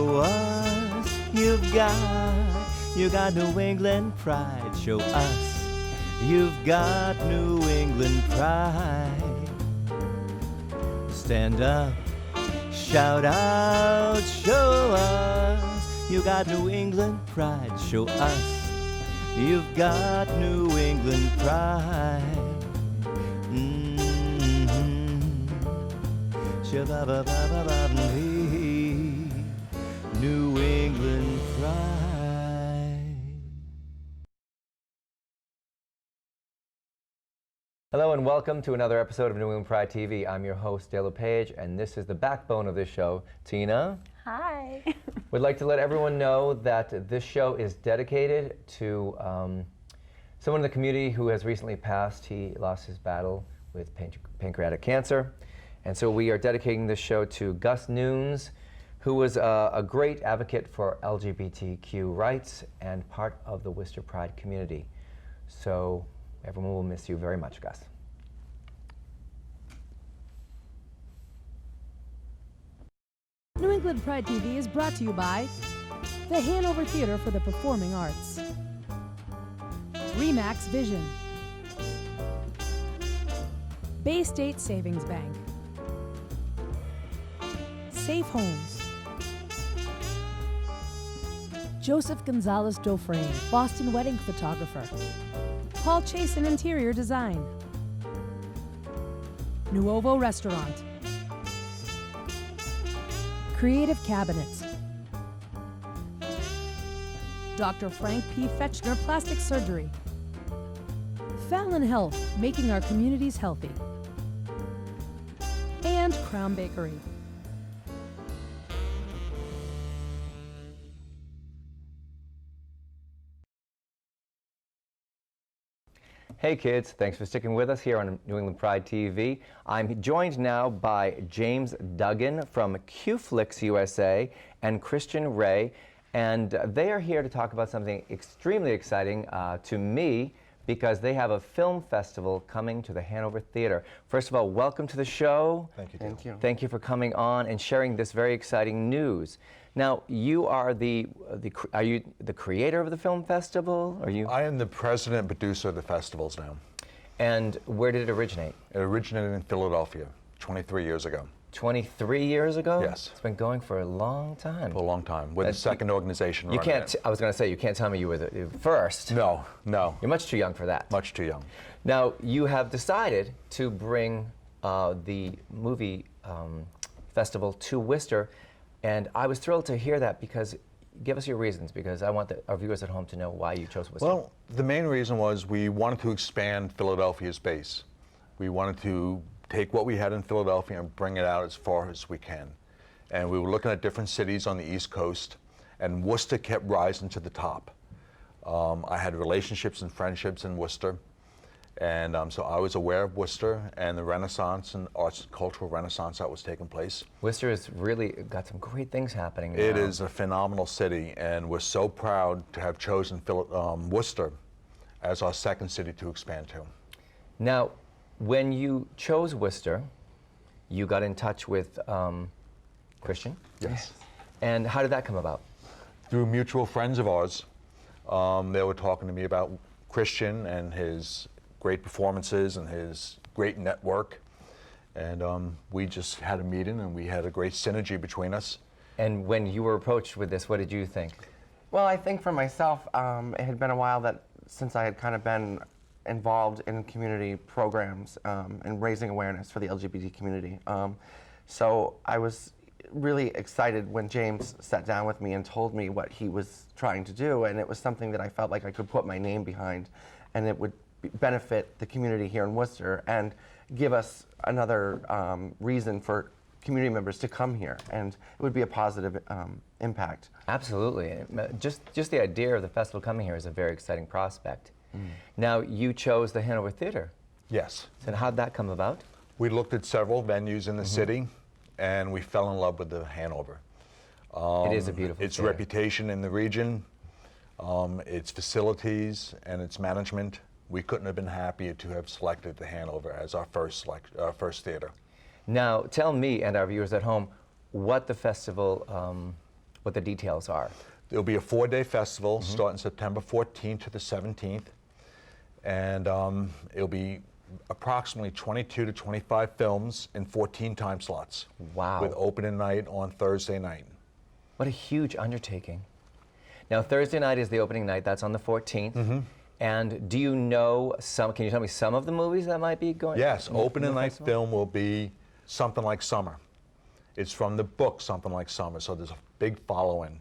Show us you got New England pride. Show us you've got New England pride. Stand up, shout out, show us you got New England pride. Show us you've got New England pride. New England pride. Hello and welcome to another episode of New England Pride TV. I'm your host, Dale LePage, and this is the backbone of this show, Tina. Hi. We'd like to let everyone know that this show is dedicated to someone in the community who has recently passed. He lost his battle with pancreatic cancer. And so we are dedicating this show to Gus Nunes, who was a great advocate for LGBTQ rights and part of the Worcester Pride community. So everyone will miss you very much, Gus. New England Pride TV is brought to you by the Hanover Theater for the Performing Arts, Remax Vision, Bay State Savings Bank, Safe Homes, Joseph Gonzalez Dofrane, Boston Wedding Photographer, Paul Chasen Interior Design, Nuovo Restaurant, Creative Cabinets, Dr. Frank P. Fetchner Plastic Surgery, Fallon Health, making our communities healthy, and Crown Bakery. Hey kids, thanks for sticking with us here on New England Pride TV. I'm joined now by James Duggan from QFlix USA and Christian Ray, and they are here to talk about something extremely exciting to me because they have a film festival coming to the Hanover Theater. First of all, welcome to the show. Thank you. Thank you. Thank you for coming on and sharing this very exciting news. Now, you are are you the creator of the film festival? Are you? I am the president and producer of the festivals now. And where did it originate? It originated in Philadelphia 23 years ago. 23 years ago? Yes. It's been going for a long time. For a long time. We're the second organization You running can't, it. I was going to say, you can't tell me you were the first. No. You're much too young for that. Much too young. Now, you have decided to bring the movie festival to Worcester, and I was thrilled to hear that because, give us your reasons, because I want our viewers at home to know why you chose Worcester. Well, the main reason was we wanted to expand Philadelphia's base. We wanted to take what we had in Philadelphia and bring it out as far as we can. And we were looking at different cities on the East Coast, and Worcester kept rising to the top. I had relationships and friendships in Worcester, and so I was aware of Worcester and the Renaissance and arts and cultural renaissance that was taking place. Worcester has really got some great things happening now. It is a phenomenal city, and we're so proud to have chosen Worcester as our second city to expand to. Now, when you chose Worcester, you got in touch with Christian? Yes. And how did that come about? Through mutual friends of ours, they were talking to me about Christian and his great performances and his great network. And we just had a meeting and we had a great synergy between us. And when you were approached with this, what did you think? Well, I think for myself, it had been a while since I had kind of been involved in community programs and raising awareness for the LGBT community. So I was really excited when James sat down with me and told me what he was trying to do, and it was something that I felt like I could put my name behind, and it would benefit the community here in Worcester and give us another reason for community members to come here, and it would be a positive impact. Absolutely. Just the idea of the festival coming here is a very exciting prospect. Now, you chose the Hanover Theater. Yes. So how'd that come about? We looked at several venues in the city, and we fell in love with the Hanover. It is a beautiful Its theater. reputation in the region, its facilities, and its management. We couldn't have been happier to have selected the Hanover as our first theater. Now, tell me and our viewers at home what the festival what the details are. It'll be a 4-day festival starting September 14th to the 17th. And it'll be approximately 22 to 25 films in 14 time slots. Wow. With opening night on Thursday night. What a huge undertaking. Now, Thursday night is the opening night. That's on the 14th. And do you know can you tell me some of the movies that might be going? Yes, in the opening night festival? film will be Something Like Summer. It's from the book Something Like Summer, so there's a big following.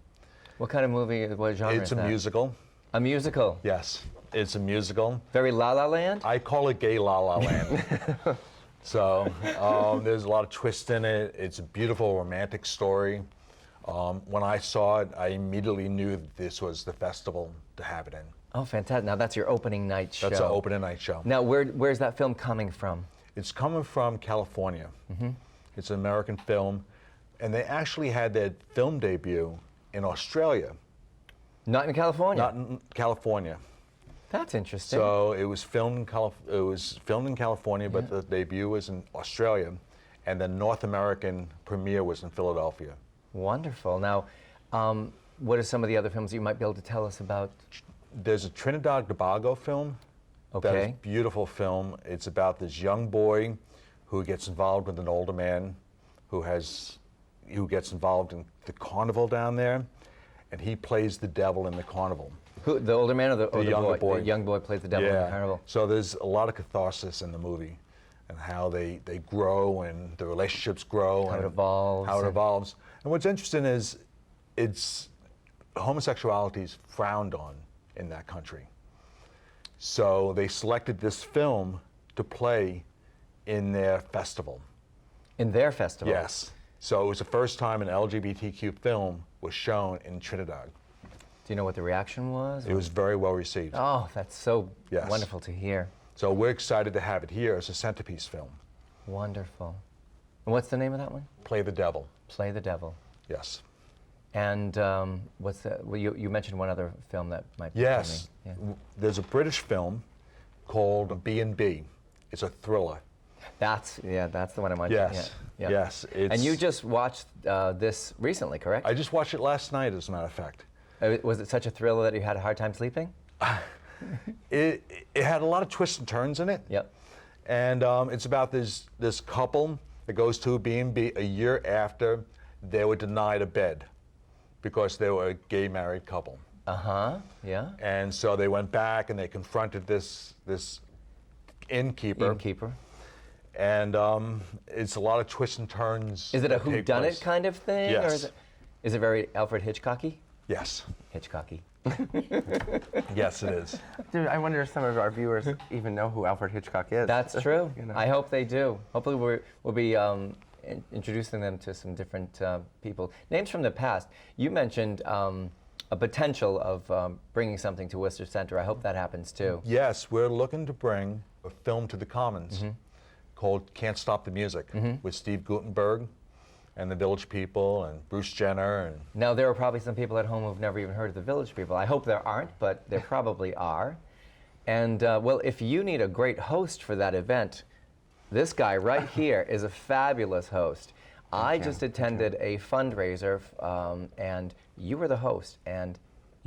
What kind of movie, what genre It's is a that? musical. A musical? Yes, it's a musical. Very La La Land? I call it gay La La Land. So there's a lot of twist in it. It's a beautiful romantic story. When I saw it, I immediately knew that this was the festival to have it in. Oh, fantastic. Now that's your opening night show. That's an opening night show. Now, where's that film coming from? It's coming from California. It's an American film, and they actually had their film debut in Australia, Not in California? not in California. That's interesting. So it was filmed in California, but the debut was in Australia, and the North American premiere was in Philadelphia. Wonderful. Now, what are some of the other films you might be able to tell us about? There's a Trinidad Tobago film. That is Okay. a beautiful film. It's about this young boy who gets involved with an older man who gets involved in the carnival down there, and he plays the devil in the carnival. Who, the older man or the younger boy. The young boy plays the devil in the carnival. So there's a lot of catharsis in the movie, and how they grow and the relationships grow How it and evolves How it and- evolves. And what's interesting is, homosexuality is frowned on in that country. So they selected this film to play in their festival. In their festival? Yes. So it was the first time an LGBTQ film was shown in Trinidad. Do you know what the reaction was? It was very well received. Oh, that's so Yes. wonderful to hear. So we're excited to have it here as a centerpiece film. Wonderful. And what's the name of that one? Play the Devil. Play the Devil. Yes. And what's the? Well, you mentioned one other film that might be Yes. coming. There's a British film called B&B. It's a thriller. That's the one I mentioned. Yes. Yeah. Yes. And you just watched this recently, correct? I just watched it last night, as a matter of fact. Was it such a thriller that you had a hard time sleeping? It had a lot of twists and turns in it. Yep. And it's about this couple that goes to a B&B a year after they were denied a bed because they were a gay married couple. Yeah. And so they went back and they confronted this innkeeper. Innkeeper. And it's a lot of twists and turns. Is it a that take whodunit place. kind of thing? Or Yes. is it very Alfred Hitchcocky? Yes. Hitchcocky. Yes, it is. Dude, I wonder if some of our viewers even know who Alfred Hitchcock is. That's true. You know. I hope they do. Hopefully we'll be introducing them to some different people. Names from the past. You mentioned a potential of bringing something to Worcester Center. I hope that happens too. Yes, we're looking to bring a film to the Commons called Can't Stop the Music with Steve Guttenberg and the Village People and Bruce Jenner. And Now, there are probably some people at home who've never even heard of the Village People. I hope there aren't, but there probably are. And, well, if you need a great host for that event, this guy right here is a fabulous host. I just attended a fundraiser, and you were the host. And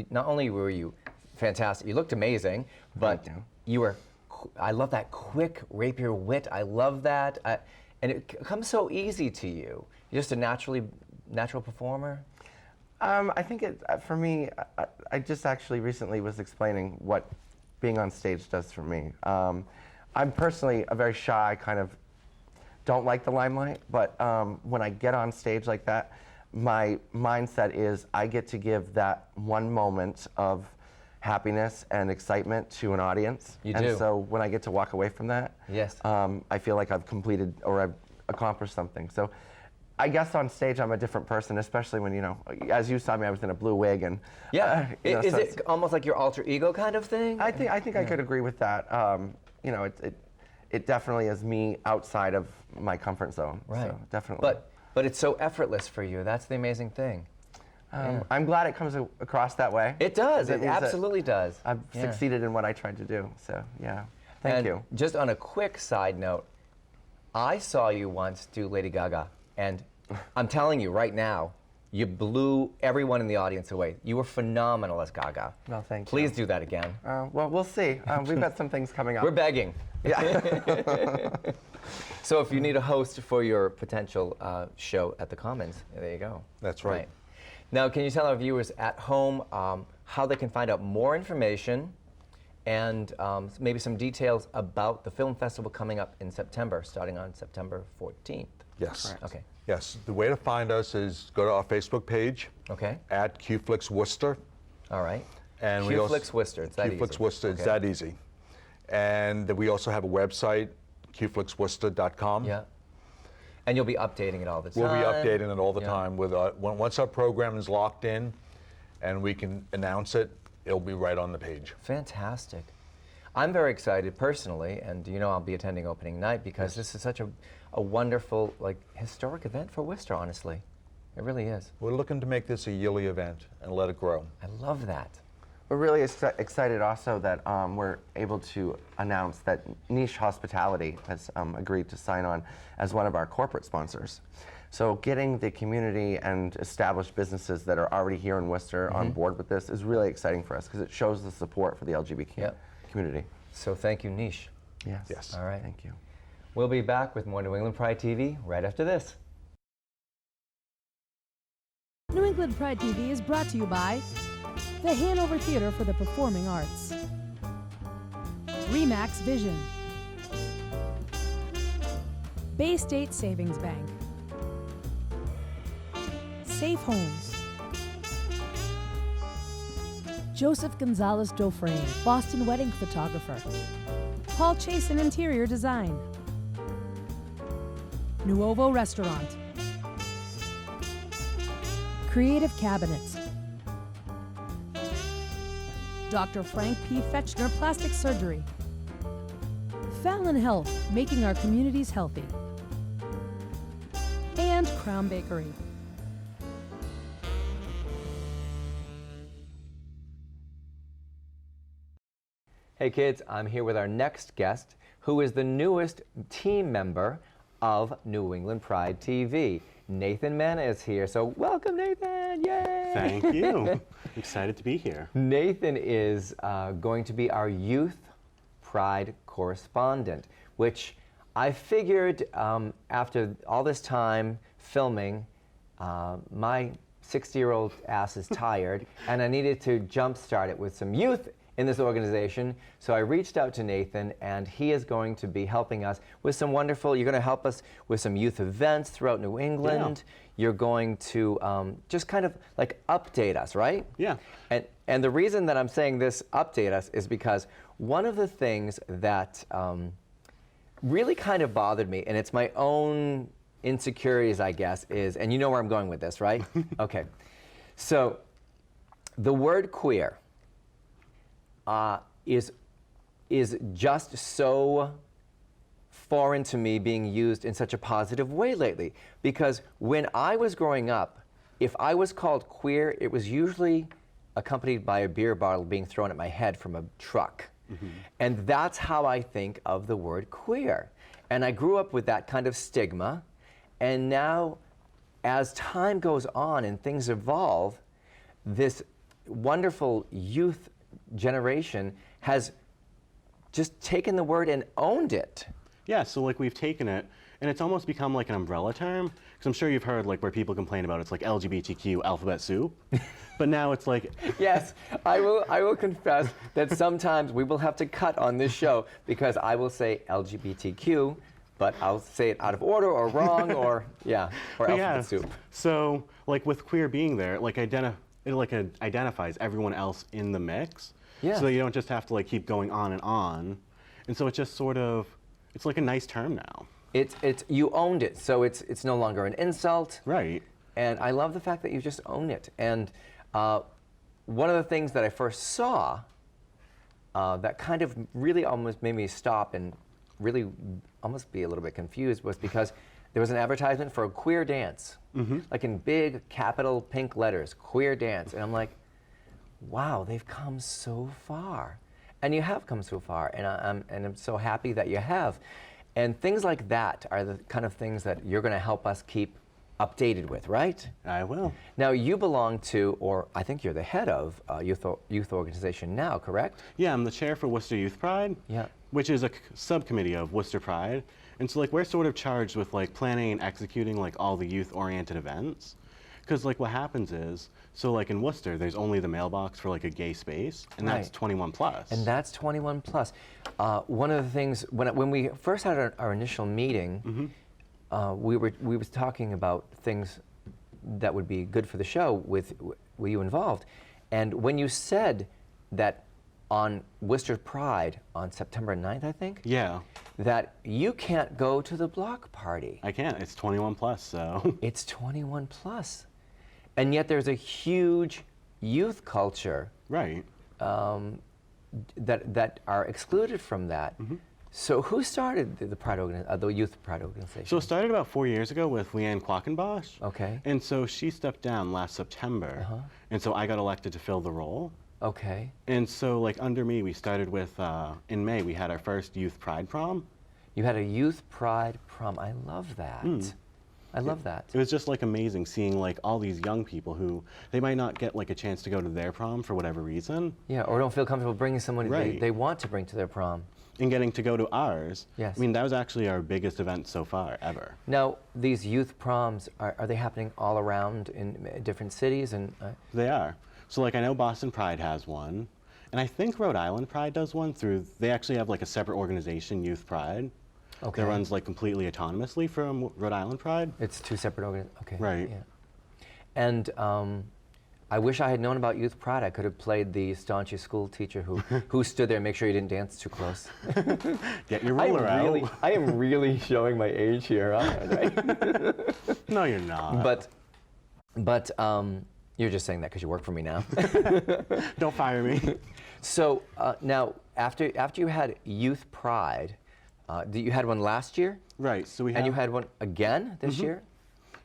not only were you fantastic, you looked amazing, but Thank you. you were, I love that quick rapier wit. I love that. And it comes so easy to you. You're just a natural performer. I think for me, I just actually recently was explaining what being on stage does for me. I'm personally a very shy kind of, don't like the limelight, but when I get on stage like that, my mindset is I get to give that one moment of happiness and excitement to an audience. You and do. so when I get to walk away from that, Yes. I feel like I've completed or I've accomplished something. So I guess on stage I'm a different person, especially when, as you saw me, I was in a blue wig and Yeah. Is so it almost like your alter ego kind of thing? I think I could agree with that. It definitely is me outside of my comfort zone. Right. So definitely. But it's so effortless for you. That's the amazing thing. I'm glad it comes across that way. It does. It means that absolutely does. I've Yeah. succeeded in what I tried to do. So yeah. Thank And you. Just on a quick side note, I saw you once do Lady Gaga, and I'm telling you right now, You blew everyone in the audience away. You were phenomenal as Gaga. No, thank you. Please do that again. Well, we'll see. We've got some things coming up. We're begging. Yeah. So if you need a host for your potential show at the Commons, there you go. That's right. Now, can you tell our viewers at home how they can find out more information and maybe some details about the film festival coming up in September, starting on September 14th? Yes. Correct. Okay. Yes. The way to find us is go to our Facebook page Okay. at QFlix Worcester. All right. And QFlix Worcester. It's that easy. QFlix Worcester. It's Okay. that easy. And we also have a website, qflixworcester.com. Yeah. And you'll be updating it all the time. We'll be updating it all the Yeah. time. Once our program is locked in and we can announce it, it'll be right on the page. Fantastic. I'm very excited personally, and you know I'll be attending opening night because this is such a wonderful, like, historic event for Worcester, honestly. It really is. We're looking to make this a yearly event and let it grow. I love that. We're really excited also that we're able to announce that Niche Hospitality has agreed to sign on as one of our corporate sponsors. So getting the community and established businesses that are already here in Worcester on board with this is really exciting for us because it shows the support for the LGBT Yep. community. So thank you, Niche. Yes. Yes. All right. Thank you. We'll be back with more New England Pride TV right after this. New England Pride TV is brought to you by the Hanover Theater for the Performing Arts, Remax Vision, Bay State Savings Bank, Safe Homes, Joseph Gonzalez Dofrane, Boston Wedding Photographer, Paul Chasen Interior Design, Nuovo Restaurant, Creative Cabinets, Dr. Frank P. Fetchner Plastic Surgery, Fallon Health, making our communities healthy, and Crown Bakery. Hey kids, I'm here with our next guest, who is the newest team member of New England Pride TV. Nathan Manna is here, so welcome Nathan, yay! Thank you. Excited to be here. Nathan is going to be our youth Pride correspondent, which I figured after all this time filming, my 60-year-old ass is tired, and I needed to jumpstart it with some youth in this organization. So I reached out to Nathan, and he is going to be helping us with some wonderful, you're going to help us with some youth events throughout New England. You're going to just kind of like update us, right? Yeah. And the reason that I'm saying this, update us, is because one of the things that really kind of bothered me, and it's my own insecurities, I guess, is, and you know where I'm going with this, right? Okay. So the word queer is just so foreign to me being used in such a positive way lately. Because when I was growing up, if I was called queer, it was usually accompanied by a beer bottle being thrown at my head from a truck. And that's how I think of the word queer. And I grew up with that kind of stigma. And now, as time goes on and things evolve, this wonderful youth generation has just taken the word and owned it. Yeah, so like we've taken it, and it's almost become like an umbrella term, because I'm sure you've heard like where people complain about it's like LGBTQ alphabet soup, but now it's like... Yes, I will confess that sometimes we will have to cut on this show because I will say LGBTQ, but I'll say it out of order or wrong or, yeah, or But alphabet yeah, soup. so like with queer being there, like it identifies everyone else in the mix, Yeah. so that you don't just have to like keep going on, and so it's just sort of, it's like a nice term now. It's you owned it, so it's no longer an insult. Right. And I love the fact that you just own it. And one of the things that I first saw that kind of really almost made me stop and really almost be a little bit confused was because there was an advertisement for a queer dance, like in big capital pink letters, queer dance. And I'm like, wow, they've come so far. And you have come so far, and I'm so happy that you have. And things like that are the kind of things that you're going to help us keep updated with, right? I will. Now, you belong to, or I think you're the head of, a youth organization now, correct? Yeah, I'm the chair for Worcester Youth Pride. Yeah. Which is a subcommittee of Worcester Pride. And so like we're sort of charged with like planning and executing like all the youth-oriented events. Because like what happens is, so like in Worcester, there's only the mailbox for like a gay space, and that's Right. 21 plus. And that's 21 plus. One of the things, when we first had our initial meeting, we were talking about things that would be good for the show with you involved. And when you said that on Worcester Pride on September 9th, I think, Yeah, that you can't go to the block party. I can't. It's 21 plus, so. It's 21 plus. And yet there's a huge youth culture Right. that are excluded from that. So who started the the youth pride organization? So it started about 4 years ago with Leanne Quackenbosch. Okay. And so she stepped down last September. And so I got elected to fill the role. Okay. And so like under me, we started with, in May, we had our first Youth Pride Prom. You had a youth pride prom. I love that. I love that. It was just like amazing seeing like all these young people who they might not get like a chance to go to their prom for whatever reason, Yeah, or don't feel comfortable bringing someone Right. they want to bring to their prom. and getting to go to ours. Yes. I mean, that was actually our biggest event so far ever. Now, these youth proms, are they happening all around in different cities? And They are. So like I know Boston Pride has one, and I think Rhode Island Pride does one through, they actually have like a separate organization, Youth Pride, okay. that runs like completely autonomously from Rhode Island Pride. It's two separate organizations. Okay. Right. Yeah. And I wish I had known about Youth Pride. I could have played the staunchy school teacher who stood there and make sure you didn't dance too close. Get your ruler out. I am really showing my age here, aren't I? No, you're not. But you're just saying that because you work for me now. Don't fire me. So now, after you had Youth Pride, you had one last year, Right. So we have. and you had one again this year.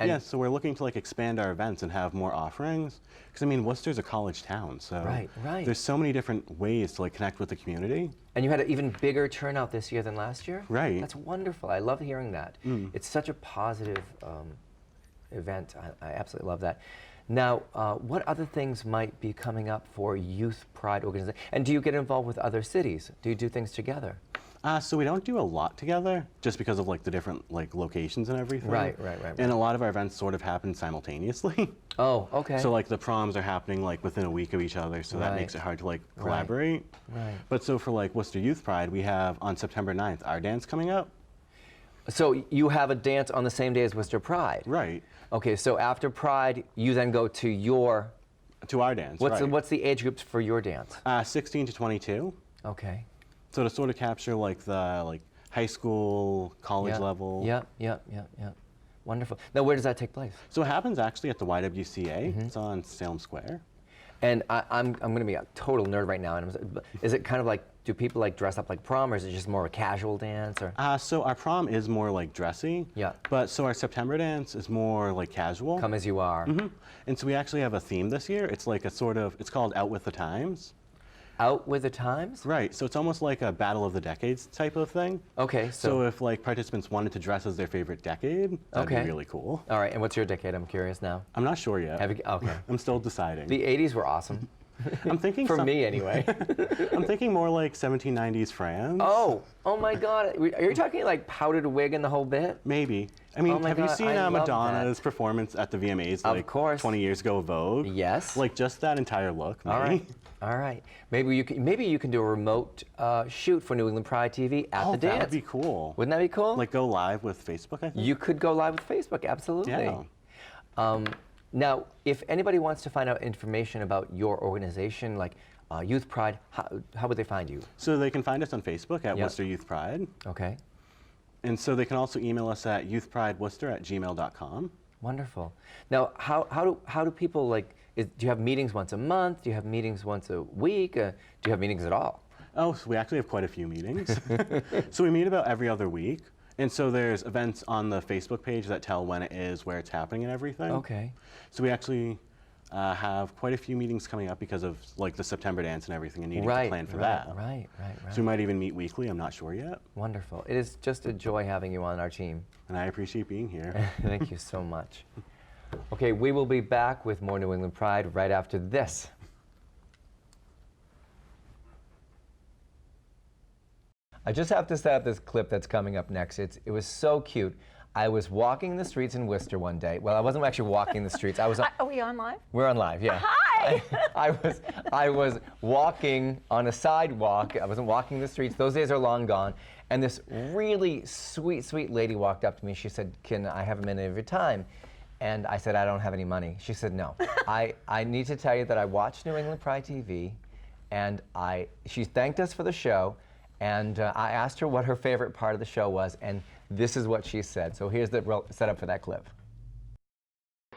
And Yeah, so we're looking to like expand our events and have more offerings. Because I mean, Worcester's a college town, so Right, right. there's so many different ways to like connect with the community. And you had an even bigger turnout this year than last year? Right. That's wonderful. I love hearing that. It's such a positive event. I absolutely love that. Now, what other things might be coming up for Youth Pride organization? And do you get involved with other cities? Do you do things together? So we don't do a lot together, just because of like the different like locations and everything. Right. And a lot of our events sort of happen simultaneously. Oh, okay. So like the proms are happening like within a week of each other, so that Right. makes it hard to like Right. collaborate. Right. But so for like Worcester Youth Pride, we have on September 9th our dance coming up. So you have a dance on the same day as Worcester Pride? Right. Okay, so after Pride, you then go to your, To our dance. what's right. the age groups for your dance? 16 to 22. Okay. So to sort of capture like the like high school, college Yep, level. Yep. Wonderful. Now, where does that take place? So it happens actually at the YWCA. Mm-hmm. It's on Salem Square. And I'm going to be a total nerd right now. And is it kind of like, do people like dress up like prom, or is it just more a casual dance? Or So our prom is more like dressy. Yeah. But so our September dance is more like casual. come as you are? And so we actually have a theme this year. It's like a sort of, it's called Out with the Times. Out with the times? Right. So it's almost like a Battle of the Decades type of thing. Okay, So so, if like participants wanted to dress as their favorite decade, that'd Okay. be really cool. all right, and what's your decade? I'm curious now. I'm not sure yet. Okay. I'm still deciding. The 80s were awesome. I'm thinking For me, anyway. I'm thinking more like 1790s France. Oh my God. Are you talking like powdered wig and the whole bit? Maybe. I mean, Oh my have you God, seen I love Madonna's that. performance at the VMAs Of like course. 20 years ago, Vogue? Yes. Like just that entire look. All maybe. right. All right. Maybe you can do a remote shoot for New England Pride TV at Oh, the dance. that would be cool. Wouldn't that be cool? Like go live with Facebook, I think. you could go live with Facebook, absolutely. Yeah. Now, if anybody wants to find out information about your organization, like Youth Pride, how would they find you? So they can find us on Facebook at Yep. Worcester Youth Pride. Okay. And so they can also email us at youthprideworcester@gmail.com. Wonderful. Now, how do people like? Do you have meetings once a month? Do you have meetings once a week? Do you have meetings at all? Oh, so we actually have quite a few meetings. So we meet about every other week. And so there's events on the Facebook page that tell when it is, where it's happening and everything. Okay. So we actually, have quite a few meetings coming up because of like the September dance and everything and needing Right, to plan for right, that. right. So we might even meet weekly, I'm not sure yet. Wonderful. It is just a joy having you on our team. And I appreciate being here. Thank you so much. Okay, we will be back with more New England Pride right after this. I just have to set up this clip that's coming up next. It was so cute. I was walking the streets in Worcester one day. Well, I wasn't actually walking the streets. I was. Are we on live? We're on live, yeah. Hi! I was walking on a sidewalk. I wasn't walking the streets. Those days are long gone. And this really sweet, sweet lady walked up to me. She said, "Can I have a minute of your time?" And I said, "I don't have any money." She said, "No. I need to tell you that I watched New England Pride TV, and she thanked us for the show, and I asked her what her favorite part of the show was, and this is what she said. So here's the setup for that clip.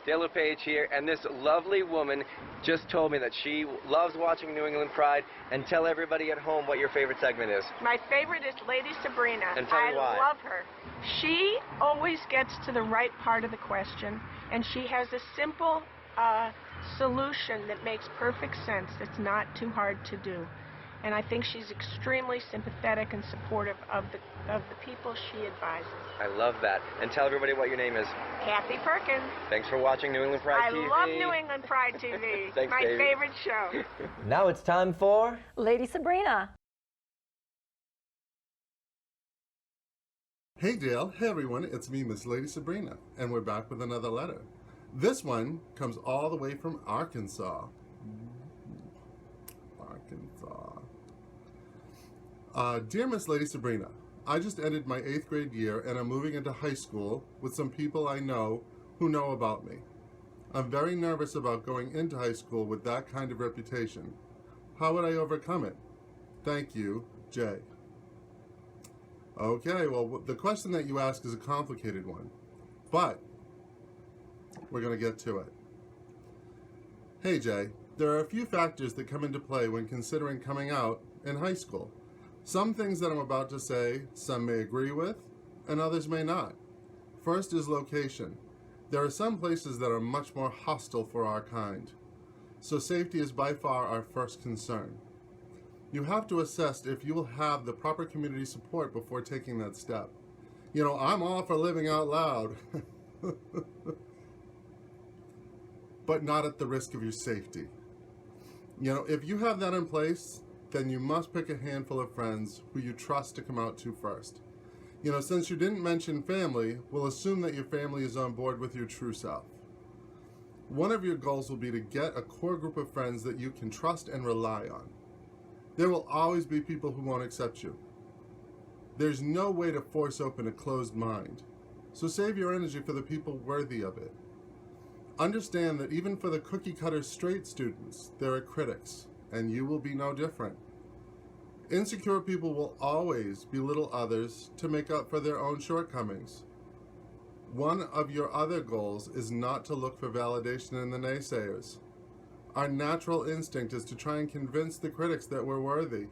Dale LePage here, and this lovely woman just told me that she loves watching New England Pride. And tell everybody at home what your favorite segment is. My favorite is Lady Sabrina. And tell me why. I love her. She always gets to the right part of the question, and she has a simple solution that makes perfect sense. It's not too hard to do. And I think she's extremely sympathetic and supportive of the people she advises. I love that. And tell everybody what your name is. Kathy Perkins. Thanks for watching New England Pride TV. I love New England Pride TV. Thanks, my Davey. favorite show. Now it's time for... Lady Sabrina. Hey Dale, hey everyone, it's me, Miss Lady Sabrina, and we're back with another letter. This one comes all the way from Arkansas. Dear Miss Lady Sabrina, I just ended my 8th grade year and I'm moving into high school with some people I know who know about me. I'm very nervous about going into high school with that kind of reputation. How would I overcome it? Thank you, Jay. Okay, well, the question that you ask is a complicated one, but we're going to get to it. Hey, Jay, there are a few factors that come into play when considering coming out in high school. Some things that I'm about to say, some may agree with, and others may not. First is location. There are some places that are much more hostile for our kind, so safety is by far our first concern. You have to assess if you will have the proper community support before taking that step. You know, I'm all for living out loud, but not at the risk of your safety. You know, if you have that in place, then you must pick a handful of friends who you trust to come out to first. You know, since you didn't mention family, we'll assume that your family is on board with your true self. One of your goals will be to get a core group of friends that you can trust and rely on. There will always be people who won't accept you. There's no way to force open a closed mind, so save your energy for the people worthy of it. Understand that even for the cookie-cutter straight students, there are critics, and you will be no different. Insecure people will always belittle others to make up for their own shortcomings. One of your other goals is not to look for validation in the naysayers. Our natural instinct is to try and convince the critics that we're worthy.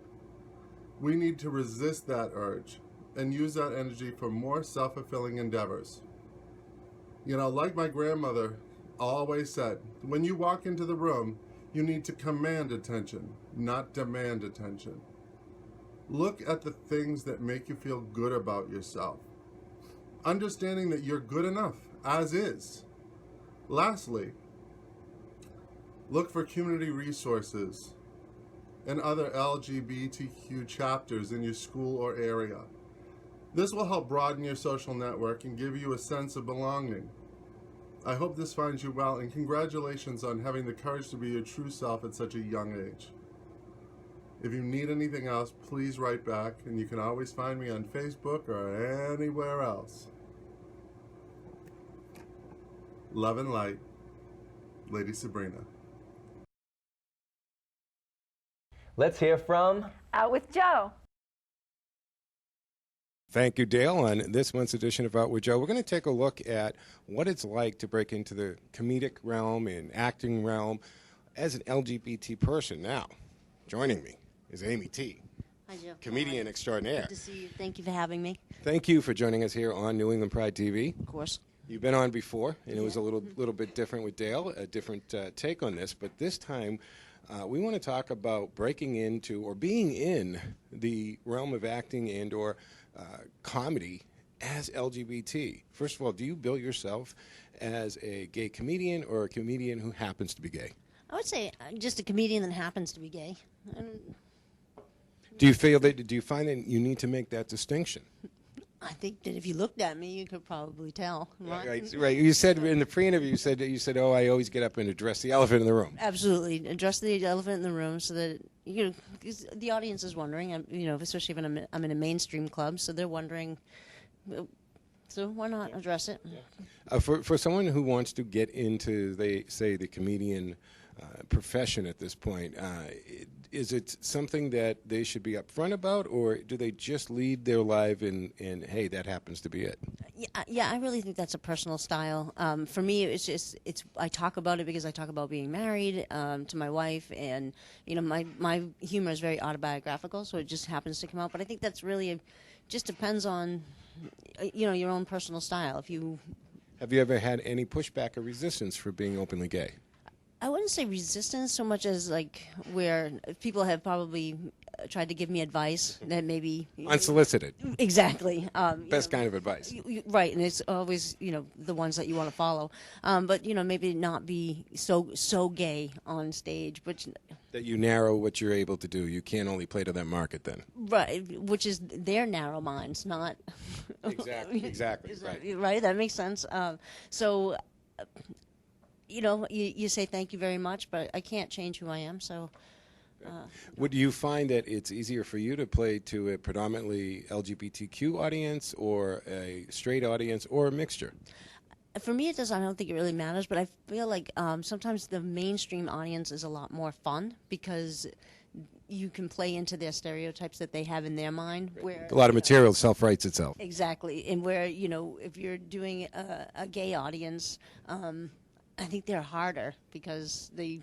We need to resist that urge and use that energy for more self-fulfilling endeavors. You know, like my grandmother always said, when you walk into the room, you need to command attention, not demand attention. Look at the things that make you feel good about yourself, understanding that you're good enough as is. Lastly, look for community resources and other LGBTQ chapters in your school or area. This will help broaden your social network and give you a sense of belonging. I hope this finds you well, and congratulations on having the courage to be your true self at such a young age. If you need anything else, please write back, and you can always find me on Facebook or anywhere else. Love and light, Lady Sabrina. Let's hear from... Out with Joe. Thank you, Dale. On this month's edition of Out with Joe, we're going to take a look at what it's like to break into the comedic realm and acting realm as an LGBT person. Now, joining me is Amy T., Hi, Joe. comedian extraordinaire. Good to see you. Thank you for having me. Thank you for joining us here on New England Pride TV. Of course. You've been on before, and it was a little bit different with Dale, a different take on this. But this time, we want to talk about breaking into or being in the realm of acting and or comedy as LGBT. First of all, do you bill yourself as a gay comedian or a comedian who happens to be gay? I would say just a comedian that happens to be gay. Do you feel that? Do you find that you need to make that distinction? I think that if you looked at me, you could probably tell. Right. You said in the pre-interview, you said, "Oh, I always get up and address the elephant in the room." Absolutely, address the elephant in the room so that 'cause the audience is wondering. Especially when I'm in a mainstream club, so they're wondering. So why not address it? For someone who wants to get into, the comedian profession at this point, is it something that they should be upfront about, or do they just lead their life in hey, that happens to be it? Yeah, I really think that's a personal style. For me, I talk about it because I talk about being married to my wife, and my humor is very autobiographical, so it just happens to come out. But I think that's really just depends on your own personal style. Have you ever had any pushback or resistance for being openly gay? I wouldn't say resistance so much as where people have probably tried to give me advice that maybe unsolicited. Exactly. Best kind of advice. Right, and it's always the ones that you want to follow, but maybe not be so gay on stage, but that you narrow what you're able to do. You can't only play to that market then. Right, which is their narrow minds, not exactly. Right. That makes sense. So. You say thank you very much, but I can't change who I am. So, would you find that it's easier for you to play to a predominantly LGBTQ audience, or a straight audience, or a mixture? For me, it doesn't. I don't think it really matters, but I feel like sometimes the mainstream audience is a lot more fun because you can play into their stereotypes that they have in their mind. Where a lot of material self-writes itself. Exactly, and where if you're doing a gay audience. I think they're harder because they.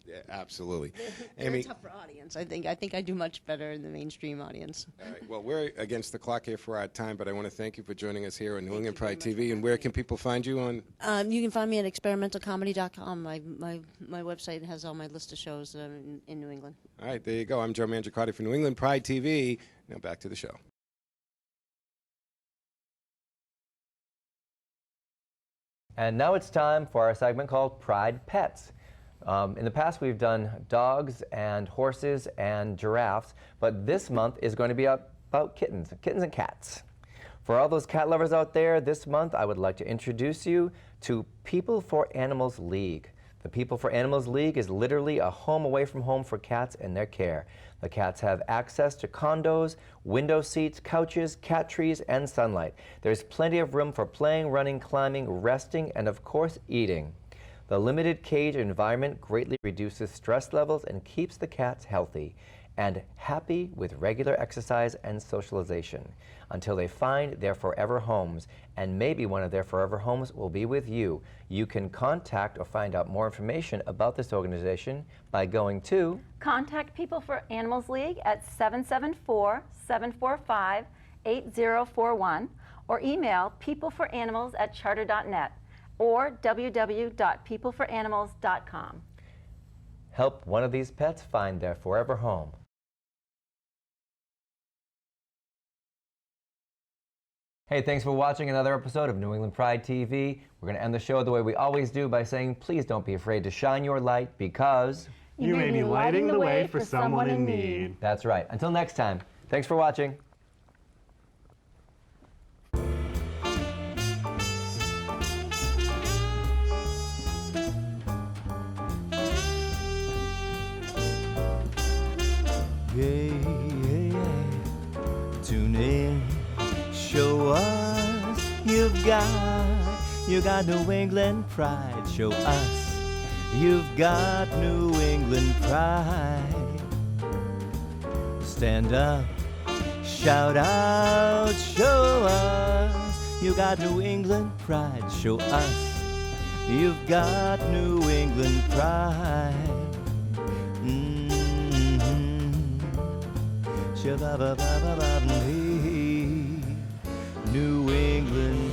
Yeah, absolutely. They're Amy, a tougher audience. I think I do much better in the mainstream audience. All right. Well, we're against the clock here for our time, but I want to thank you for joining us here on New England Pride TV. And where can people find you on? You can find me at experimentalcomedy.com. My website has all my list of shows in New England. All right, there you go. I'm Joe Mangiacotti for New England Pride TV. Now back to the show. And now it's time for our segment called Pride Pets. In the past, we've done dogs and horses and giraffes, but this month is going to be about kittens and cats. For all those cat lovers out there, this month I would like to introduce you to People for Animals League. The People for Animals League is literally a home away from home for cats and their care. The cats have access to condos, window seats, couches, cat trees, and sunlight. There's plenty of room for playing, running, climbing, resting, and of course, eating. The limited cage environment greatly reduces stress levels and keeps the cats healthy and happy with regular exercise and socialization until they find their forever homes. And maybe one of their forever homes will be with you. You can contact or find out more information about this organization by going to Contact People for Animals League at 774-745-8041 or email peopleforanimals@charter.net or www.peopleforanimals.com. Help one of these pets find their forever home. Hey, thanks for watching another episode of New England Pride TV. We're going to end the show the way we always do by saying, please don't be afraid to shine your light because you may be lighting the way for someone in need. That's right. Until next time, thanks for watching. Hey, hey, hey, tune in, show us you've got New England pride. Show us you've got New England pride. Stand up, shout out, show us you got New England pride. Show us you've got New England pride. New England